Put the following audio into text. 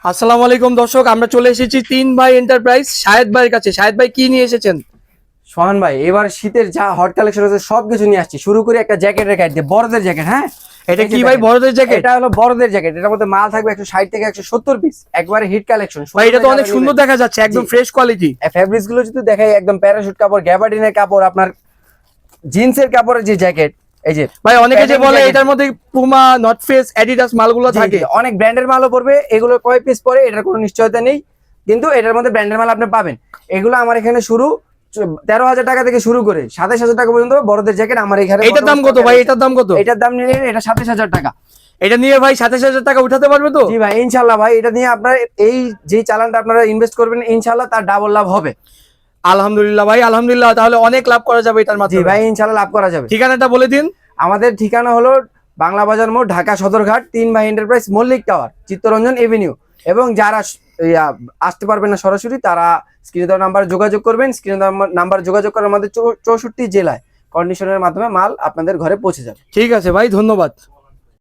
আসসালামু আলাইকুম দর্শক, আমরা চলে এসেছি তিন ভাই এন্টারপ্রাইজ শাহেদ ভাইয়ের কাছে। শাহেদ ভাই কি নিয়ে এসেছেন? সোহান ভাই, এবার শীতের যা হট কালেকশন আছে সবকিছু নিয়ে আসছি। শুরু করে একটা জ্যাকেটের গাইড দিয়ে, বড়দের জ্যাকেট। হ্যাঁ, এটা কি ভাই, বড়দের জ্যাকেট? এটা হলো বড়দের জ্যাকেট। এটার মধ্যে মাল থাকবে 160 থেকে 170 পিস, একবারে হিট কালেকশন। ভাই এটা তো অনেক সুন্দর দেখা যাচ্ছে, একদম ফ্রেশ কোয়ালিটি। ফেব্রিক্স গুলো যদি দেখাই, একদম প্যারাশুট কাপড়, গ্যাবার্ডিনের কাপড়, আপনার জিন্সের কাপড়ের যে জ্যাকেট। এই যে ভাই অনেকে যে বলে এটার মধ্যে পুমা, নর্থ ফেস, অ্যাডিডাস মালগুলো থাকে। অনেক ব্র্যান্ডের মালও পড়বে। এগুলো কয় পিস পরে এটার কোনো নিশ্চয়তা নেই, কিন্তু এটার মধ্যে ব্র্যান্ডের মাল আপনি পাবেন। এগুলো আমার এখানে শুরু 13,000 টাকা থেকে শুরু করে 27,000 টাকা পর্যন্ত বড়দের জ্যাকেট আমার এখানে। এটার দাম কত ভাই? এটার দাম কত? এটার দাম নিলে এটা 27,000 টাকা। এটা নিয়ে ভাই 27,000 টাকা উঠাতে পারবে তো? জি ভাই, ইনশাল্লাহ ভাই। এটা নিয়ে আপনার এই যে চালানটা আপনারা ইনভেস্ট করবেন, ইনশাল্লাহ তার ডাবল লাভ হবে। আলহামদুলিল্লাহ ভাই, আলহামদুলিল্লাহ। তাহলে অনেক লাভ করা যাবে এটার জি মাধ্যমে। ভাই, ইনশাল্লাহ লাভ করা যাবে। ঠিকানাটা বলে দিন। আমাদের ঠিকানা হলো বাংলা বাজার মোড়, ঢাকা সদরঘাট, 3 ভাই enterprise, Mallick tower, Chittaranjan avenue. এবং যারা আসতে পারবেন না সরাসরি, তারা স্ক্রিনে দেওয়া নাম্বার যোগাযোগ করবেন। স্ক্রিনে দেওয়া নাম্বার যোগাযোগ করে আমাদের 64 জেলায় কন্ডিশনের মাধ্যমে মাল আপনাদের ঘরে পৌঁছে যাবে। ঠিক আছে ভাই, ধন্যবাদ।